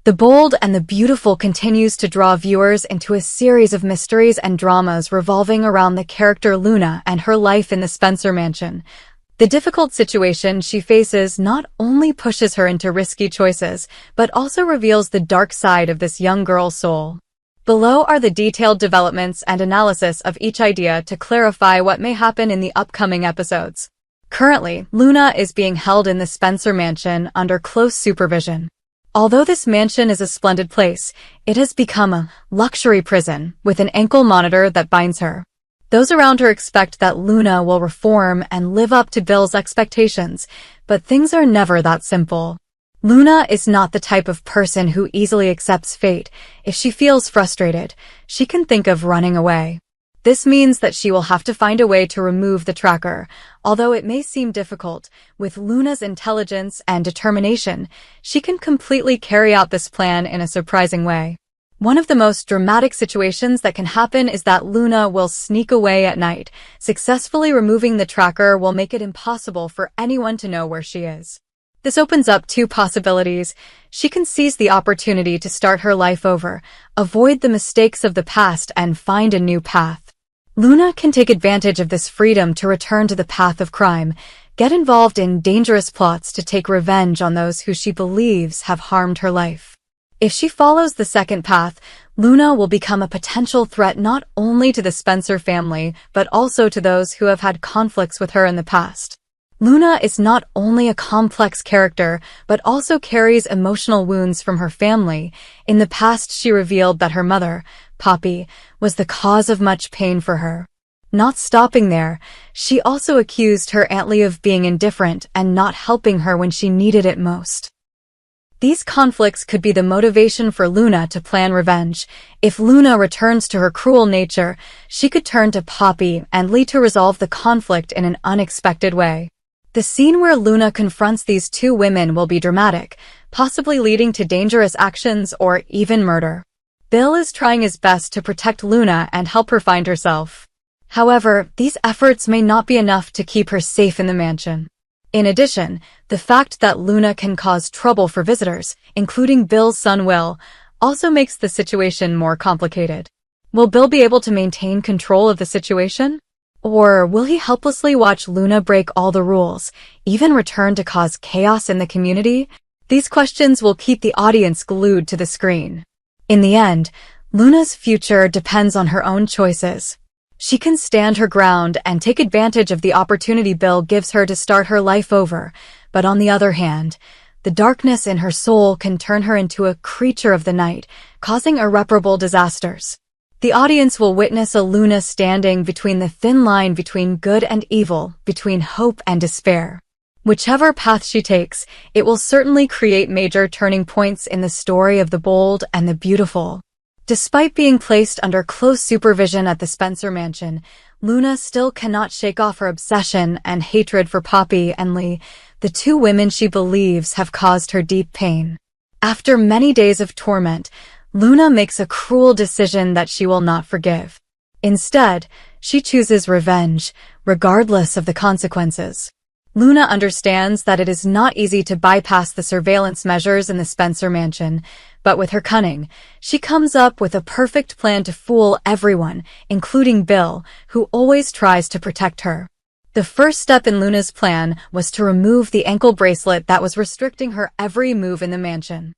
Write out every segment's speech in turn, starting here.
The Bold and the Beautiful continues to draw viewers into a series of mysteries and dramas revolving around the character Luna and her life in the Spencer mansion. The difficult situation she faces not only pushes her into risky choices, but also reveals the dark side of this young girl's soul. Below are the detailed developments and analysis of each idea to clarify what may happen in the upcoming episodes. Currently, Luna is being held in the Spencer mansion under close supervision. Although this mansion is a splendid place, it has become a luxury prison with an ankle monitor that binds her. Those around her expect that Luna will reform and live up to Bill's expectations, but things are never that simple. Luna is not the type of person who easily accepts fate. If she feels frustrated, she can think of running away. This means that she will have to find a way to remove the tracker. Although it may seem difficult, with Luna's intelligence and determination, she can completely carry out this plan in a surprising way. One of the most dramatic situations that can happen is that Luna will sneak away at night. Successfully removing the tracker will make it impossible for anyone to know where she is. This opens up two possibilities. She can seize the opportunity to start her life over, avoid the mistakes of the past, and find a new path. Luna can take advantage of this freedom to return to the path of crime, get involved in dangerous plots to take revenge on those who she believes have harmed her life. If she follows the second path, Luna will become a potential threat not only to the Spencer family, but also to those who have had conflicts with her in the past. Luna is not only a complex character, but also carries emotional wounds from her family. In the past, she revealed that her mother, Poppy, was the cause of much pain for her. Not stopping there, she also accused her Aunt Lee of being indifferent and not helping her when she needed it most. These conflicts could be the motivation for Luna to plan revenge. If Luna returns to her cruel nature, she could turn to Poppy and Lee to resolve the conflict in an unexpected way. The scene where Luna confronts these two women will be dramatic, possibly leading to dangerous actions or even murder. Bill is trying his best to protect Luna and help her find herself. However, these efforts may not be enough to keep her safe in the mansion. In addition, the fact that Luna can cause trouble for visitors, including Bill's son Will, also makes the situation more complicated. Will Bill be able to maintain control of the situation? Or will he helplessly watch Luna break all the rules, even return to cause chaos in the community? These questions will keep the audience glued to the screen. In the end, Luna's future depends on her own choices. She can stand her ground and take advantage of the opportunity Bill gives her to start her life over, but on the other hand, the darkness in her soul can turn her into a creature of the night, causing irreparable disasters. The audience will witness a Luna standing between the thin line between good and evil, between hope and despair. Whichever path she takes, it will certainly create major turning points in the story of the Bold and the Beautiful. Despite being placed under close supervision at the Spencer mansion, Luna still cannot shake off her obsession and hatred for Poppy and Lee, the two women she believes have caused her deep pain. After many days of torment, Luna makes a cruel decision that she will not forgive. Instead, she chooses revenge, regardless of the consequences. Luna understands that it is not easy to bypass the surveillance measures in the Spencer mansion, but with her cunning, she comes up with a perfect plan to fool everyone, including Bill, who always tries to protect her. The first step in Luna's plan was to remove the ankle bracelet that was restricting her every move in the mansion.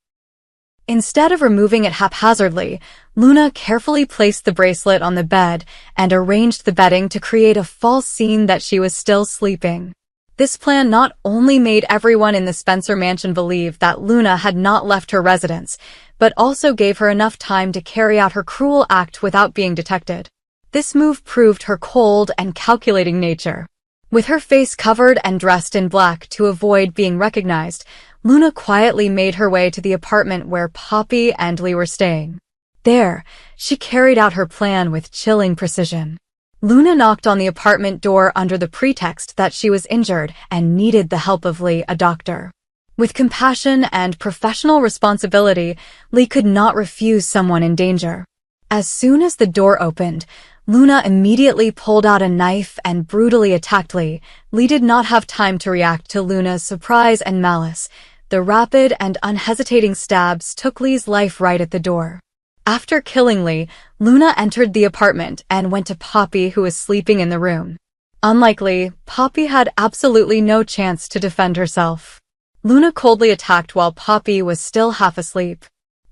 Instead of removing it haphazardly, Luna carefully placed the bracelet on the bed and arranged the bedding to create a false scene that she was still sleeping. This plan not only made everyone in the Spencer mansion believe that Luna had not left her residence, but also gave her enough time to carry out her cruel act without being detected. This move proved her cold and calculating nature. With her face covered and dressed in black to avoid being recognized, Luna quietly made her way to the apartment where Poppy and Lee were staying. There, she carried out her plan with chilling precision. Luna knocked on the apartment door under the pretext that she was injured and needed the help of Lee, a doctor. With compassion and professional responsibility, Lee could not refuse someone in danger. As soon as the door opened, Luna immediately pulled out a knife and brutally attacked Lee. Lee did not have time to react to Luna's surprise and malice. The rapid and unhesitating stabs took Lee's life right at the door. After killing Lee, Luna entered the apartment and went to Poppy, who was sleeping in the room. Unlike Lee, Poppy had absolutely no chance to defend herself. Luna coldly attacked while Poppy was still half asleep.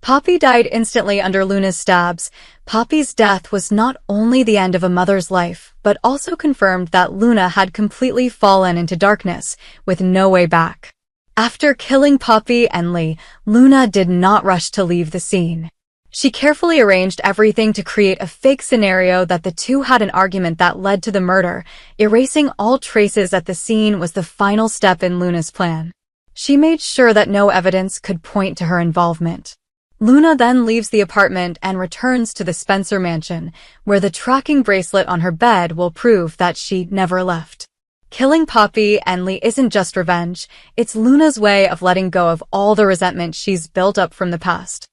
Poppy died instantly under Luna's stabs. Poppy's death was not only the end of a mother's life, but also confirmed that Luna had completely fallen into darkness, with no way back. After killing Poppy and Lee, Luna did not rush to leave the scene. She carefully arranged everything to create a fake scenario that the two had an argument that led to the murder. Erasing all traces at the scene was the final step in Luna's plan. She made sure that no evidence could point to her involvement. Luna then leaves the apartment and returns to the Spencer mansion, where the tracking bracelet on her bed will prove that she never left. Killing Poppy and Lee isn't just revenge, it's Luna's way of letting go of all the resentment she's built up from the past.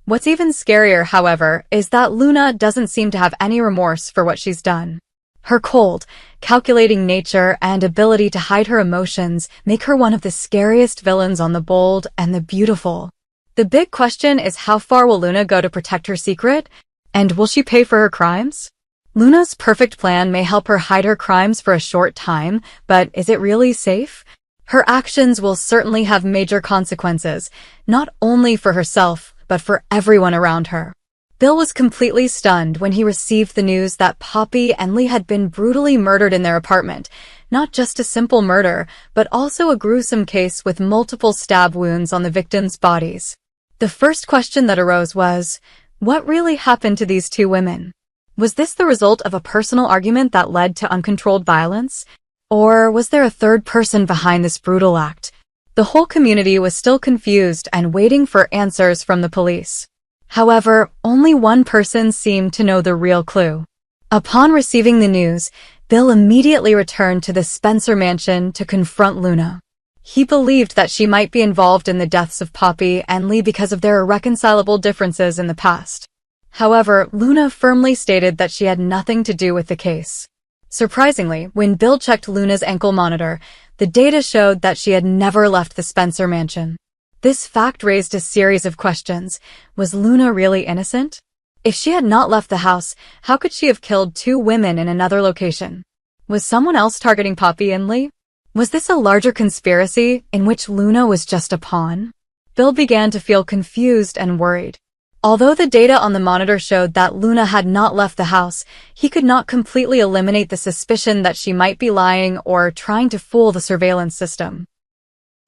What's even scarier, however, is that Luna doesn't seem to have any remorse for what she's done. Her cold, calculating nature and ability to hide her emotions make her one of the scariest villains on The Bold and the Beautiful. The big question is, how far will Luna go to protect her secret? And will she pay for her crimes? Luna's perfect plan may help her hide her crimes for a short time, but is it really safe? Her actions will certainly have major consequences, not only for herself, but for everyone around her. Bill was completely stunned when he received the news that Poppy and Lee had been brutally murdered in their apartment. Not just a simple murder, but also a gruesome case with multiple stab wounds on the victims' bodies. The first question that arose was, what really happened to these two women? Was this the result of a personal argument that led to uncontrolled violence? Or was there a third person behind this brutal act? The whole community was still confused and waiting for answers from the police. However, only one person seemed to know the real clue. Upon receiving the news, Bill immediately returned to the Spencer mansion to confront Luna. He believed that she might be involved in the deaths of Poppy and Lee because of their irreconcilable differences in the past. However, Luna firmly stated that she had nothing to do with the case. Surprisingly, when Bill checked Luna's ankle monitor, the data showed that she had never left the Spencer mansion. This fact raised a series of questions. Was Luna really innocent? If she had not left the house, how could she have killed two women in another location? Was someone else targeting Poppy and Lee? Was this a larger conspiracy in which Luna was just a pawn? Bill began to feel confused and worried. Although the data on the monitor showed that Luna had not left the house, he could not completely eliminate the suspicion that she might be lying or trying to fool the surveillance system.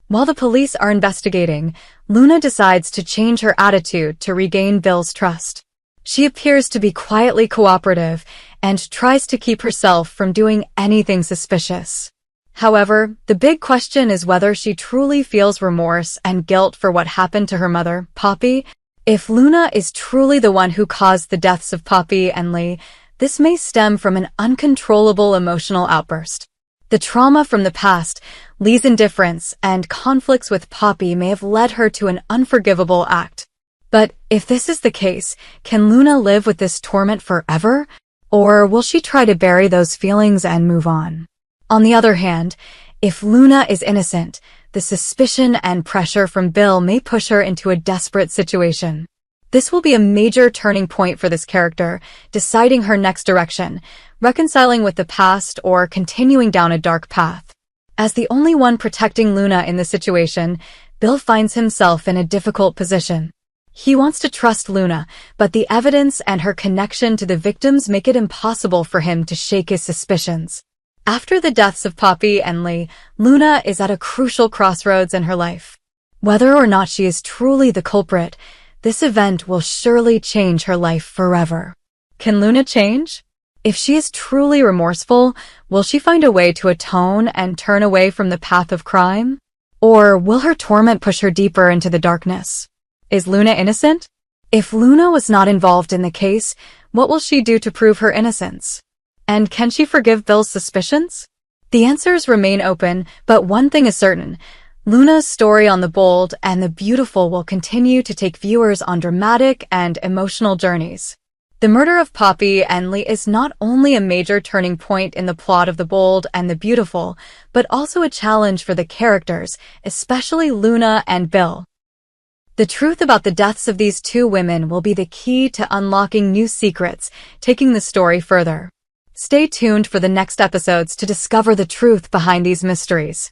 While the police are investigating, Luna decides to change her attitude to regain Bill's trust. She appears to be quietly cooperative and tries to keep herself from doing anything suspicious. However, the big question is whether she truly feels remorse and guilt for what happened to her mother, Poppy. If Luna is truly the one who caused the deaths of Poppy and Lee, this may stem from an uncontrollable emotional outburst. The trauma from the past, Lee's indifference, and conflicts with Poppy may have led her to an unforgivable act. But if this is the case, can Luna live with this torment forever? Or will she try to bury those feelings and move on? On the other hand, if Luna is innocent, the suspicion and pressure from Bill may push her into a desperate situation. This will be a major turning point for this character, deciding her next direction, reconciling with the past or continuing down a dark path. As the only one protecting Luna in the situation, Bill finds himself in a difficult position. He wants to trust Luna, but the evidence and her connection to the victims make it impossible for him to shake his suspicions. After the deaths of Poppy and Lee, Luna is at a crucial crossroads in her life. Whether or not she is truly the culprit, this event will surely change her life forever. Can Luna change? If she is truly remorseful, will she find a way to atone and turn away from the path of crime? Or will her torment push her deeper into the darkness? Is Luna innocent? If Luna was not involved in the case, what will she do to prove her innocence? And can she forgive Bill's suspicions? The answers remain open, but one thing is certain. Luna's story on The Bold and the Beautiful will continue to take viewers on dramatic and emotional journeys. The murder of Poppy and Lee is not only a major turning point in the plot of The Bold and the Beautiful, but also a challenge for the characters, especially Luna and Bill. The truth about the deaths of these two women will be the key to unlocking new secrets, taking the story further. Stay tuned for the next episodes to discover the truth behind these mysteries.